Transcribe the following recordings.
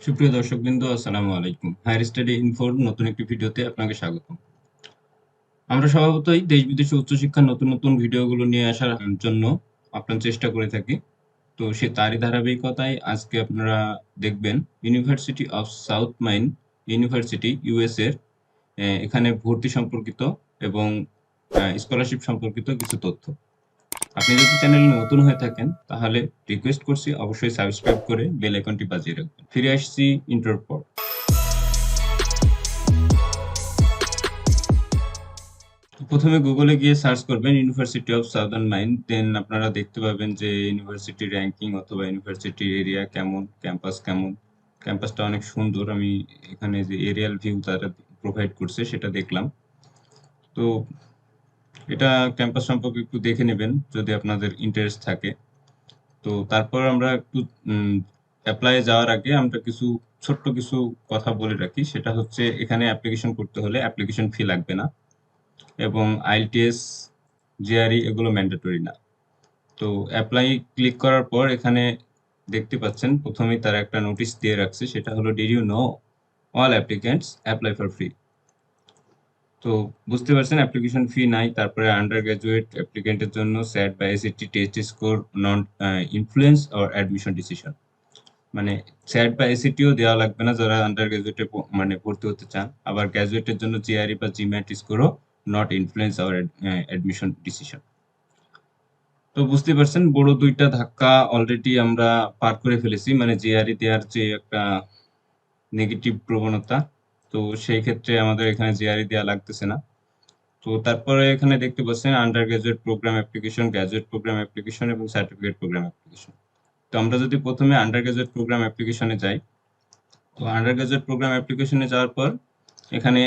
সুপ্রিয় দর্শকবৃন্দ, আসসালামু আলাইকুম। হায়ার স্টাডি ইনফোর নতুন একটি ভিডিওতে আপনাকে স্বাগতম। আমরা স্বভাবতই দেশ বিদেশে উচ্চশিক্ষার নতুন নতুন ভিডিওগুলো নিয়ে আসার জন্য আপ্রাণ চেষ্টা করে থাকি। তো তারই ধারাবাহিকতায় আজকে আপনারা দেখবেন university of south mine university US এর এখানে ভর্তি সম্পর্কিত এবং স্কলারশিপ সম্পর্কিত কিছু তথ্য। আপনি যদি চ্যানেলে নতুন হয়ে থাকেন তাহলে রিকোয়েস্ট করছি অবশ্যই সাবস্ক্রাইব করে বেল আইকনটি বাজিয়ে রাখবেন। ফিরে আসছি ইন্ট্রোর পর। প্রথমে গুগলে গিয়ে সার্চ করবেন ইউনিভার্সিটি অফ সাউদার্ন মাইন, দেন আপনারা দেখতে পাবেন যে ইউনিভার্সিটি র্যাঙ্কিং অথবা ইউনিভার্সিটি এরিয়া কেমন, ক্যাম্পাস কেমন। ক্যাম্পাসটা অনেক সুন্দর। আমি এখানে যে এরিয়াল ভিউ তারা প্রোভাইড করছে সেটা দেখলাম। তো এটা ক্যাম্পাস সম্পর্কে একটু দেখে নেবেন যদি আপনাদের ইন্টারেস্ট থাকে। তো তারপর আমরা একটু অ্যাপ্লাই যাওয়ার আগে আমরা ছোট্ট কিছু কথা বলে রাখি। সেটা হচ্ছে এখানে অ্যাপ্লিকেশন করতে হলে অ্যাপ্লিকেশন ফি লাগবে না এবং আইএলটিএস, জিআরই এগুলো ম্যান্ডেটরি না। তো অ্যাপ্লাই ক্লিক করার পর এখানে দেখতে পাচ্ছেন প্রথমেই তারা একটা নোটিশ দিয়ে রাখছে, সেটা হলো did you know all applicants apply for free. তো বুঝতে পারছেন অ্যাপ্লিকেশন ফি নাই। তারপরে আন্ডার গ্রাজুয়েট অ্যাপ্লিকেন্টের জন্য স্যাট বা SAT test score non influence or admission decision, মানে স্যাট বা এসএটিও দেওয়া লাগবে না যারা আন্ডার গ্রাজুয়েটে মানে ভর্তি হতে চান। আবার গ্রাজুয়েটের জন্য জিআরই বা জিম্যাট স্কোরও not influence or admission decision. তো বুঝতে পারছেন বড় দুইটা ধাক্কা অলরেডি আমরা পার করে ফেলেছি, মানে জিআরই দেওয়ার যে একটা নেগেটিভ প্রবণতা, তো সেই ক্ষেত্রে আমাদের এখানে জিআরই দেওয়া লাগতেছে না। তো তারপরে এখানে দেখতে পাচ্ছেন under graduate program application, graduate program application এবং সার্টিফিকেট প্রোগ্রাম অ্যাপ্লিকেশন। তো আমরা যদি প্রথমে আন্ডার গ্রাজুয়েট প্রোগ্রাম অ্যাপ্লিকেশনে যাই, তো আন্ডার গ্রাজুয়েট প্রোগ্রাম অ্যাপ্লিকেশনে যাওয়ার পর এখানে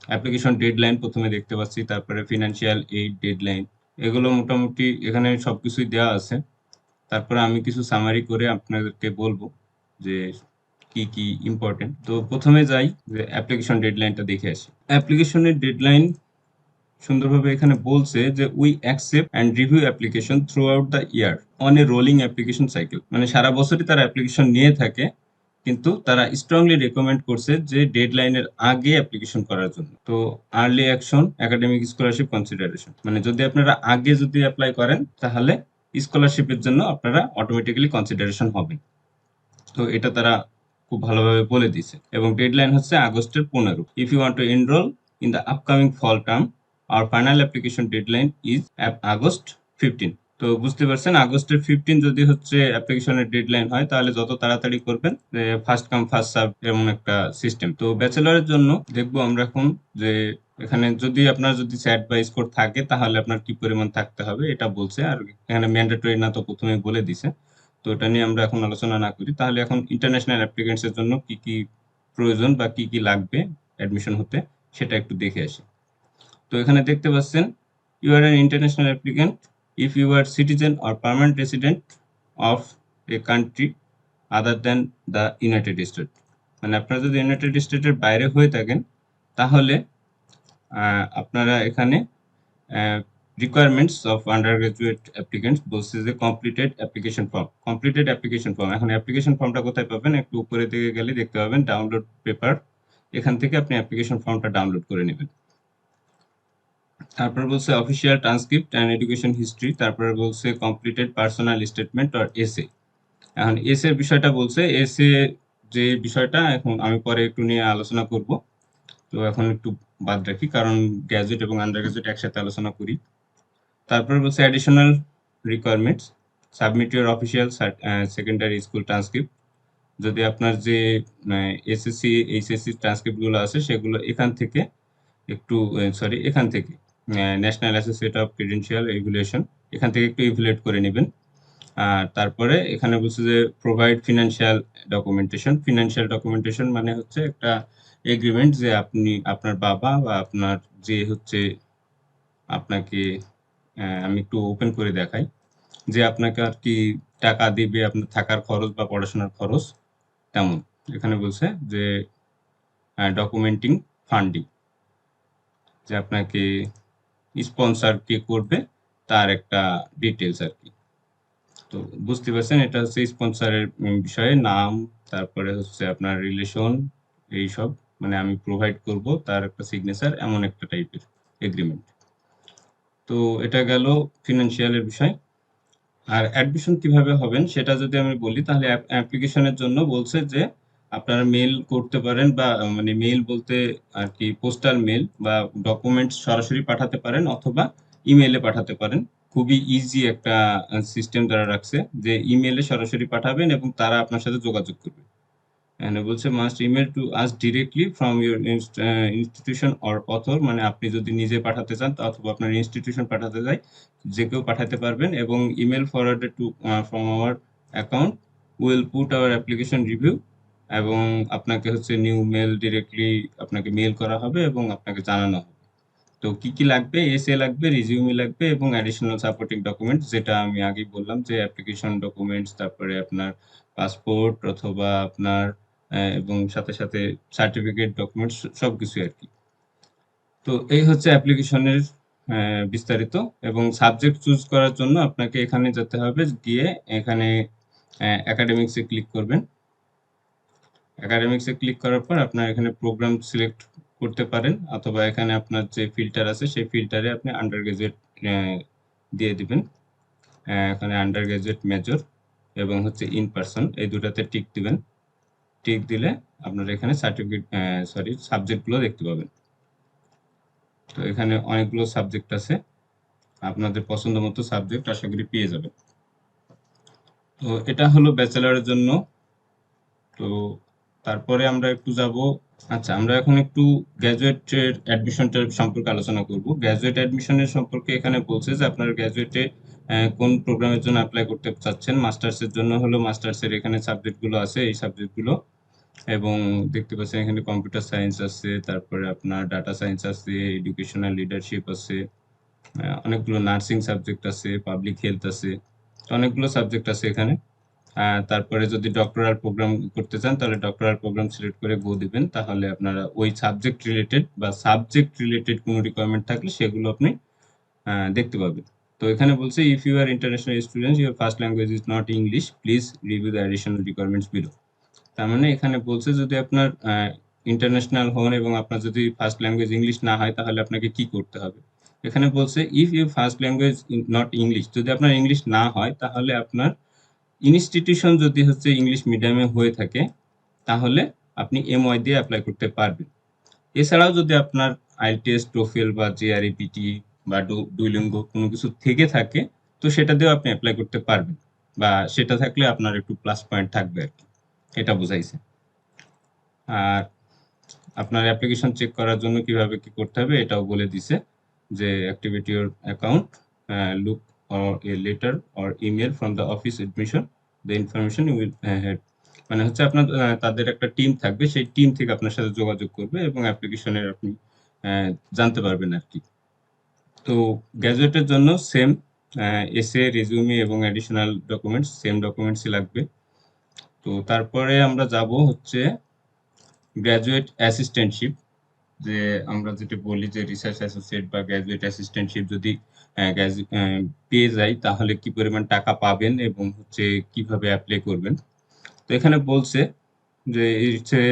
অ্যাপ্লিকেশন ডেডলাইন প্রথমে দেখতে পাচ্ছি, তারপরে ফিনান্সিয়াল এইড ডেডলাইন, এগুলো মোটামুটি এখানে সবকিছুই দেওয়া আছে। তারপরে আমি কিছু সামারি করে আপনাদেরকে বলবো যে কি কি ইম্পর্টেন্ট। তো প্রথমে যাই যে অ্যাপ্লিকেশন ডেডলাইনটা দেখে আসি। অ্যাপ্লিকেশনের ডেডলাইন সুন্দরভাবে এখানে বলছে যে we accept and review application through out the year on a rolling application cycle, মানে সারা বছরই তারা অ্যাপ্লিকেশন নিয়ে থাকে, কিন্তু তারা স্ট্রংলি রেকমেন্ড করছে যে ডেডলাইনের আগে অ্যাপ্লিকেশন করার জন্য। তো early action academic scholarship consideration, মানে যদি আপনারা আগে যদি অ্যাপ্লাই করেন তাহলে স্কলারশিপের জন্য আপনারা অটোমেটিক্যালি কনসিডারেশন হবেন। তো এটা তারা খুব ভালোভাবে বলে দিয়েছে এবং ডেডলাইন হচ্ছে আগস্টের 15। If you want to enrol in the upcoming fall term our final application deadline is August 15। তো বুঝতে পারছেন আগস্টের 15 যদি হচ্ছে অ্যাপ্লিকেশনের ডেডলাইন হয় তাহলে যত তাড়াতাড়ি করবেন, ফার্স্ট কাম ফার্স্ট সার্ভ এমন একটা সিস্টেম। তো ব্যাচেলরের জন্য দেখবো আমরা এখন যে এখানে যদি আপনার যদি স্যাট বা স্কোর থাকে তাহলে আপনার কি পরিমাণ থাকতে হবে এটা বলছে, আর এখানে ম্যান্ডেটরি না তো প্রথমে বলে দিছে। তো এটা নিয়ে আমরা এখন আলোচনা না করি। তাহলে এখন ইন্টারন্যাশনাল অ্যাপ্লিকেন্টস এর জন্য কি কি প্রয়োজন বা কি কি লাগবে অ্যাডমিশন হতে সেটা একটু দেখে আসি। তো এখানে দেখতে পাচ্ছেন you are an international applicant if you are citizen or permanent resident of a country other than the United State, মানে আপনারা যদি ইউনাইটেড স্টেটের বাইরে হয়ে থাকেন তাহলে আপনারা এখানে requirements of under graduate applicants বলছে যে completed application form. Completed application form, এখন অ্যাপ্লিকেশন ফর্মটা কোথায় পাবেন? একটু উপরে দিকে গেলে দেখতে পাবেন ডাউনলোড পেপার, এখান থেকে আপনি অ্যাপ্লিকেশন ফর্মটা ডাউনলোড করে নেবেন। তারপর বলছে official transcript and education history, তারপরে বলছে কমপ্লিটেড পার্সোনাল স্টেটমেন্ট অর এসে। এখন এসে বিষয়টা বলছে, এসে যে বিষয়টা এখন আমি পরে একটু নিয়ে আলোচনা করব। তো এখন একটু বাদ রাখি কারণ গ্র্যাজুয়েট এবং আন্ডার গ্র্যাজুয়েট একসাথে আলোচনা করি। তারপরে বলছে additional requirements submit your official secondary school transcript, যদি আপনার যে এসএসসি এইচএসসি ট্রান্সক্রিপ্টগুলো আছে সেগুলো এখান থেকে একটু এখান থেকে national associate of credential regulation, এখান থেকে একটু ইভ্যালুয়েট করে নেবেন। আর তারপরে এখানে বলছে যে provide financial documentation. Financial documentation মানে হচ্ছে একটা এগ্রিমেন্ট যে আপনি আপনার বাবা বা আপনার যে হচ্ছে আপনাকে আমি একটু ওপেন করে দেখাই যে আপনাকে আর কি টাকা দিবে আপনার থাকার খরচ বা পড়াশোনার খরচ তেমন। এখানে বলছে যে ডকুমেন্টিং ফান্ডিং, যে আপনাকে স্পন্সর কে করবে তার একটা ডিটেলস আর কি। তো বুঝতে পারছেন এটা হচ্ছে স্পন্সরের বিষয়ে নাম, তারপরে হচ্ছে আপনার রিলেশন, এইসব মানে আমি প্রোভাইড করব তার একটা সিগনেচার, এমন একটা টাইপের এগ্রিমেন্ট। তো এটা গেল ফিনান্সিয়ালের বিষয়। আর অ্যাডমিশন কিভাবে হবেন সেটা যদি আমি বলি, তাহলে অ্যাপ্লিকেশনের জন্য বলছে যে আপনারা মেইল করতে পারেন, বা মানে মেইল বলতে আর কি পোস্টাল মেইল, বা ডকুমেন্টস সরাসরি পাঠাতে পারেন অথবা ইমেইলে পাঠাতে পারেন। খুবই ইজি একটা সিস্টেম তারা রাখছে, যে ইমেইলে সরাসরি পাঠাবেন এবং তারা আপনার সাথে যোগাযোগ করবে। এখানে বলছে must email to us directly from your institution or author, মানে আপনি যদি নিজে পাঠাতে চান অথবা আপনার ইনস্টিটিউশন পাঠাতে চায়, যে কেউ পাঠাতে পারবেন। এবং email forwarded two from our account will put hour application review, এবং আপনাকে হচ্ছে নিউ মেল ডিরেক্টলি আপনাকে মেল করা হবে এবং আপনাকে জানানো হবে। তো কি কি লাগবে, এসএ লাগবে, রিজিউমি লাগবে এবং অ্যাডিশনাল সাপোর্টিং ডকুমেন্টস, যেটা আমি আগেই বললাম যে অ্যাপ্লিকেশন ডকুমেন্টস, তারপরে আপনার পাসপোর্ট অথবা আপনার এবং সাথে সাথে সার্টিফিকেট ডকুমেন্টস সবকিছু আর কি। তো এই হচ্ছে অ্যাপ্লিকেশনের বিস্তারিত। এবং সাবজেক্ট চুজ করার জন্য আপনাকে এখানে যেতে হবে, গিয়ে এখানে একাডেমিক্সে ক্লিক করবেন। একাডেমিক্সে ক্লিক করার পর আপনার এখানে প্রোগ্রাম সিলেক্ট করতে পারেন, অথবা এখানে আপনার যে ফিল্টার আছে সেই ফিল্টারে আপনি আন্ডার গ্রাজুয়েট দিয়ে দিবেন। এখানে আন্ডার গ্রাজুয়েট মেজর এবং হচ্ছে ইন পার্সন, এই দুটাতে টিক দিবেন। টিক দিলে আপনার এখানে সার্টিফিকেট সাবজেক্টগুলো দেখতে পাবেন। তো এখানে অনেকগুলো সাবজেক্ট আছে, আপনাদের পছন্দ মতো সাবজেক্ট আশা করি পেয়ে যাবেন। তো এটা হলো ব্যাচেলারের জন্য। তো তারপরে আমরা একটু যাব, আচ্ছা আমরা এখন একটু গ্র্যাজুয়েটের অ্যাডমিশনটার সম্পর্কে আলোচনা করব। গ্র্যাজুয়েট অ্যাডমিশনের সম্পর্কে এখানে বলছে যে আপনার গ্র্যাজুয়েটে কোন প্রোগ্রামের জন্য অ্যাপ্লাই করতে চাচ্ছেন। মাস্টার্সের জন্য হলো মাস্টার্সের এখানে সাবজেক্টগুলো আছে, এই সাবজেক্টগুলো। এবং দেখতে পাচ্ছেন এখানে কম্পিউটার সায়েন্স আছে, তারপরে আপনার ডাটা সায়েন্স আছে, এডুকেশনাল লিডারশিপ আছে, অনেকগুলো নার্সিং সাবজেক্ট আছে, পাবলিক হেলথ আছে, অনেকগুলো সাবজেক্ট আছে এখানে। তারপরে যদি ডক্টরাল প্রোগ্রাম করতে চান তাহলে ডক্টরাল প্রোগ্রাম সিলেক্ট করে গো দিবেন, তাহলে আপনারা ওই সাবজেক্ট রিলেটেড বা সাবজেক্ট রিলেটেড কোনো রিকোয়ারমেন্ট থাকলে সেগুলো আপনি দেখতে পাবেন। তো এখানে বলছে if you are international student your first language is not English please review the additional requirements below. তার মানে এখানে বলছে যদি আপনার ইন্টারন্যাশনাল হন এবং আপনার যদি ফার্স্ট ল্যাঙ্গুয়েজ ইংলিশ না হয় তাহলে আপনাকে কি করতে হবে। এখানে বলছে if you first language not English, যদি আপনার ইংলিশ না হয় তাহলে আপনার ইনস্টিটিউশন যদি হচ্ছে ইংলিশ মিডিয়ামে হয়ে থাকে তাহলে আপনি এমওয়াই দিয়ে অ্যাপ্লাই করতে পারবেন। এছাড়াও যদি আপনার আইএলটিএস, টোফেল বা জিআরইপিটি বা ডুওলিঙ্গো কোনো কিছু থেকে থাকে তো সেটা দিয়েও আপনি অ্যাপ্লাই করতে পারবেন, বা সেটা থাকলে আপনার একটু প্লাস পয়েন্ট থাকবে আর কি, এটা বোঝাইছে। আর আপনার অ্যাপ্লিকেশন চেক করার জন্য কিভাবে কি করতে হবে এটাও বলে দিছে, যে activate your account, look or a letter or email from the office admission, the information you will have, মানে হচ্ছে আপনার তাদের একটা টিম থাকবে, সেই টিম থেকে আপনার সাথে যোগাযোগ করবে এবং অ্যাপ্লিকেশনের আপনি জানতে পারবেন আর কি। তো গ্র্যাজুয়েটের জন্য সেম এসএ, রেজিউমি এবং অ্যাডিশনাল ডকুমেন্টস, সেম ডকুমেন্টসই লাগবে। তো তারপরে আমরা যাব হচ্ছে গ্র্যাজুয়েট অ্যাসিস্ট্যান্টশিপ, যে আমরা যেটা বলি যে রিসার্চ অ্যাসোসিয়েট বা গ্র্যাজুয়েট অ্যাসিস্ট্যান্টশিপ যদি পেয়ে যাই তাহলে কি পরিমাণ টাকা পাবেন এবং হচ্ছে কিভাবে অ্যাপ্লাই করবেন। তো এখানে বলছে যে it's a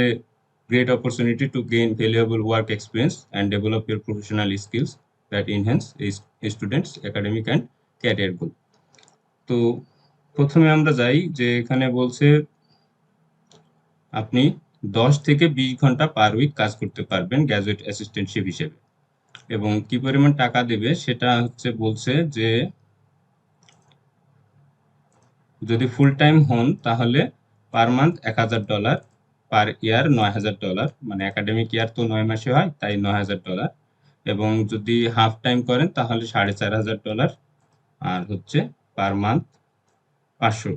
great opportunity to gain valuable work experience and develop your professional skills that enhance students academic and career গোল। তো প্রথমে আমরা যাই, যে এখানে বলছে আপনি 10 থেকে 20 ঘন্টা পার উইক কাজ করতে পারবেন গ্র্যাজুয়েট অ্যাসিস্ট্যান্টশিপ হিসেবে। এবং কি পরিমাণ টাকা দেবে সেটা হচ্ছে বলছে যে যদি ফুল টাইম হন তাহলে পার মান্থ $1000, পার ইয়ার $9000, মানে একাডেমিক ইয়ার তো 9 মাসে হয় তাই $9000। এবং যদি হাফ টাইম করেন তাহলে $4500, আর হচ্ছে পার মান্থ 500।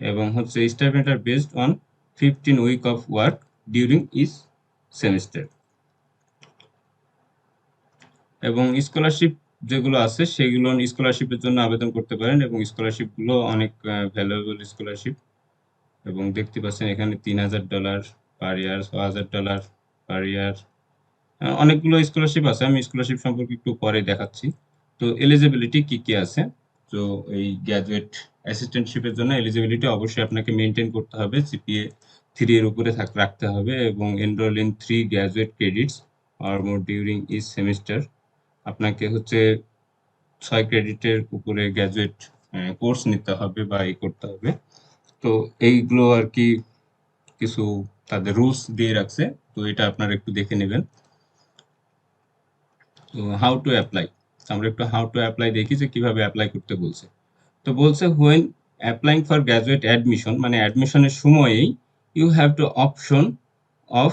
এবং হচ্ছে স্টাইপেন্ড আর based on 15 week of work during each semester. এবং স্কলারশিপ যেগুলো আছে সেগুলো স্কলারশিপের জন্য আবেদন করতে পারেন, এবং স্কলারশিপগুলো অনেক ভ্যালুয়েবল স্কলারশিপ। এবং দেখতে পাচ্ছেন এখানে $3000 পার ইয়ার, $6000 পার ইয়ার, অনেকগুলো স্কলারশিপ আছে। আমি স্কলারশিপ সম্পর্কে একটু পরে দেখাচ্ছি। তো এলিজিবিলিটি কি কি আছে তো এই গ্র্যাজুয়েট অ্যাসিস্ট্যান্টশিপের জন্য এলিজিবিলিটি অবশ্যই আপনাকে মেনটেন করতে হবে, জিপিএ 3 এর উপরে রাখতে হবে এবং enrol in 3 graduate credits or more during each semester. আপনাকে হচ্ছে 6 ক্রেডিটের উপরে গ্র্যাজুয়েট কোর্স নিতে হবে বা করতে হবে। তো এইগুলো আর কি কিছু তাদের রুলস দিয়ে রাখছে। তো এটা আপনারা একটু দেখে নেবেন। তো হাউ টু অ্যাপ্লাই, আমরা একটু হাউ টু অ্যাপ্লাই দেখি যে কিভাবে অ্যাপ্লাই করতে বলছে। তো বলছে when applying for graduate admission, মানে অ্যাডমিশনের সময়েই you have to option of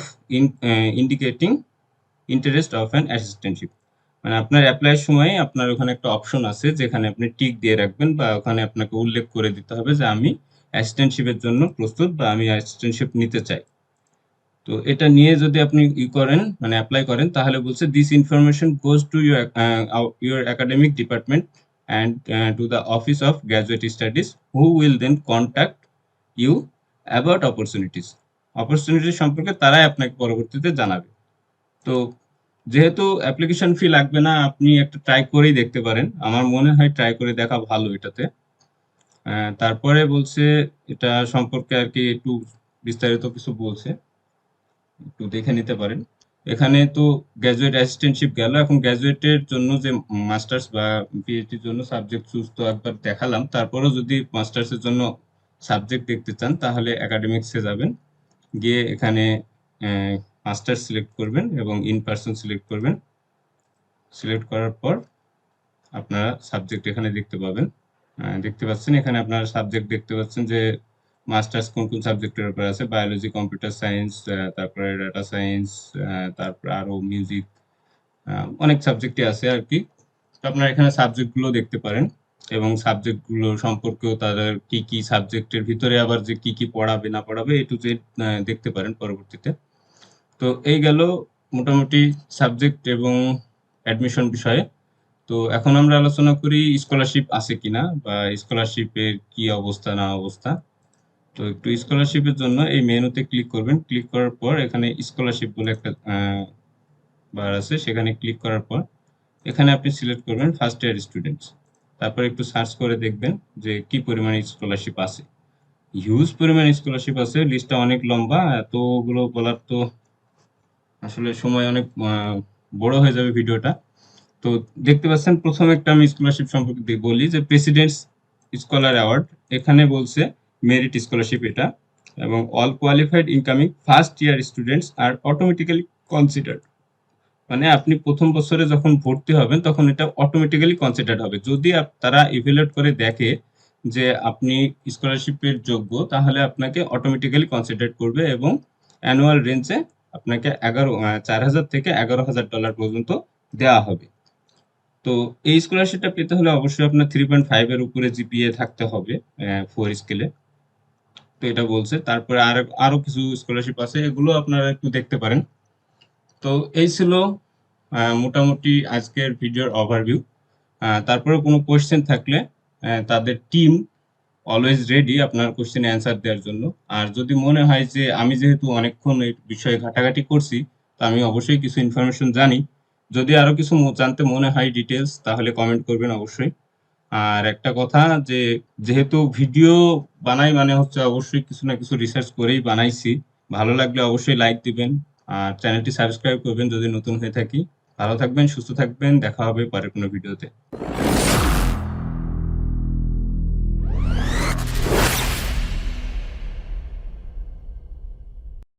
indicating interest of an assistantship. মানে আপনার অ্যাপ্লাইয়ের সময় আপনার ওখানে একটা অপশন আছে যেখানে আপনি টিক দিয়ে রাখবেন বা ওখানে আপনাকে উল্লেখ করে দিতে হবে যে আমি অ্যাসিস্ট্যান্টশিপের জন্য প্রস্তুত বা আমি অ্যাসিস্ট্যান্টশিপ নিতে চাই। তো এটা নিয়ে যদি আপনি করেন, মানে অ্যাপ্লাই করেন, তাহলে বলছে this information goes to your academic department and to the office of graduate studies who will then contact you about opportunities. Opportunity সম্পর্কে তারাই আপনাকে পরবর্তীতে জানাবে। তো যেহেতু অ্যাপ্লিকেশন ফি লাগবে না, আপনি একটা ট্রাই করেই দেখতে পারেন। আমার মনে হয় ট্রাই করে দেখা ভালো এটাতে। তারপরে বলছে এটা সম্পর্কে আর কি একটু বিস্তারিত কিছু বলছে, একটু দেখে নিতে পারেন। এখানে তো গ্র্যাজুয়েট অ্যাসিস্ট্যান্টশিপ গেল, এখন গ্র্যাজুয়েটের জন্য যে মাস্টার্স বা পিএইচডির জন্য সাবজেক্ট চুজ তো একবার দেখালাম। তারপরেও যদি মাস্টার্সের জন্য সাবজেক্ট দেখতে চান তাহলে একাডেমিক্সে যাবেন, গিয়ে এখানে মাস্টার্স সিলেক্ট করবেন এবং ইন পার্সন সিলেক্ট করবেন। সিলেক্ট করার পর আপনারা সাবজেক্ট এখানে দেখতে পাবেন। দেখতে পাচ্ছেন এখানে আপনারা সাবজেক্ট দেখতে পাচ্ছেন যে মাস্টার্স কোন কোন সাবজেক্টের উপর আছে, বায়োলজি, কম্পিউটার সায়েন্স, তারপরে ডাটা সায়েন্স, তারপরে আরো মিউজিক, অনেক সাবজেক্টই আছে আর কি। তো আপনারা এখানে সাবজেক্টগুলো দেখতে পারেন এবং সাবজেক্টগুলো সম্পর্কেও তাদের কি কি সাবজেক্টের ভিতরে আবার যে কি কি পড়াবে না পড়াবে এ টু জেড দেখতে পারেন পরবর্তীতে। তো এই গেল মোটামুটি সাবজেক্ট এবং অ্যাডমিশন বিষয়ে। তো এখন আমরা আলোচনা করি স্কলারশিপ আছে কিনা বা স্কলারশিপের কি অবস্থা না অবস্থা। তো একটু স্কলারশিপের জন্য এই মেনুতে ক্লিক করবেন। ক্লিক করার পর এখানে স্কলারশিপ বলে একটা বার আছে, সেখানে ক্লিক করার পর এখানে আপনি সিলেক্ট করবেন ফার্স্ট ইয়ার স্টুডেন্টস। তারপর একটু সার্চ করে দেখবেন যে কি পরিমাণে স্কলারশিপ আছে। হিউজ পরিমাণে স্কলারশিপ আছে, লিস্টটা অনেক লম্বা, এতগুলো বলার তো আসলে সময় অনেক বড় হয়ে যাবে ভিডিওটা। তো দেখতে পাচ্ছেন প্রথমে একটা আমি স্কলারশিপ সম্পর্কে বলি যে প্রেসিডেন্টস স্কলার অ্যাওয়ার্ড। এখানে বলছে মেরিট স্কলারশিপ এটা, এবং all qualified incoming first year students are automatically considered. মানে আপনি প্রথম বছরে যখন ভর্তি হবেন তখন এটা অটোমেটিক্যালি কনসিডার্ড হবে। যদি তারা ইভ্যালুয়েট করে দেখে যে আপনি স্কলারশিপের যোগ্য, তাহলে আপনাকে অটোমেটিক্যালি কনসিডার করবে এবং অ্যানুয়াল রেঞ্জে আপনাকে 4,000 থেকে $11,000 পর্যন্ত দেওয়া হবে। তো এই স্কলারশিপটা পেতে হলে অবশ্যই আপনার 3.5 এর উপরে জিপিএ থাকতে হবে 4 স্কেলে। তো এটা বলছে। তারপরে আরো কিছু স্কলারশিপ আছে, এগুলো আপনারা একটু দেখতে পারেন। তো এই ছিল মোটামুটি আজকের ভিডিওর ওভারভিউ। তারপরে কোনো কোয়েশ্চেন থাকলে তাদের টিম অলওয়েজ রেডি আপনার কোয়েশ্চেনে অ্যান্সার দেওয়ার জন্য। আর যদি মনে হয় যে আমি যেহেতু অনেকক্ষণ এই বিষয়ে ঘাটাঘাটি করছি, তো আমি অবশ্যই কিছু ইনফরমেশন জানি, যদি আরো কিছু জানতে মনে হয় ডিটেলস, তাহলে কমেন্ট করবেন অবশ্যই। আর একটা কথা যে যেহেতু ভিডিও বানাই মানে হচ্ছে অবশ্যই কিছু না কিছু রিসার্চ করেই বানাইছি। ভালো লাগলে অবশ্যই লাইক দিবেন আর চ্যানেলটি সাবস্ক্রাইব করবেন যদি নতুন হয়ে থাকি। ভালো থাকবেন, সুস্থ থাকবেন, দেখা হবে পরের কোনো ভিডিওতে।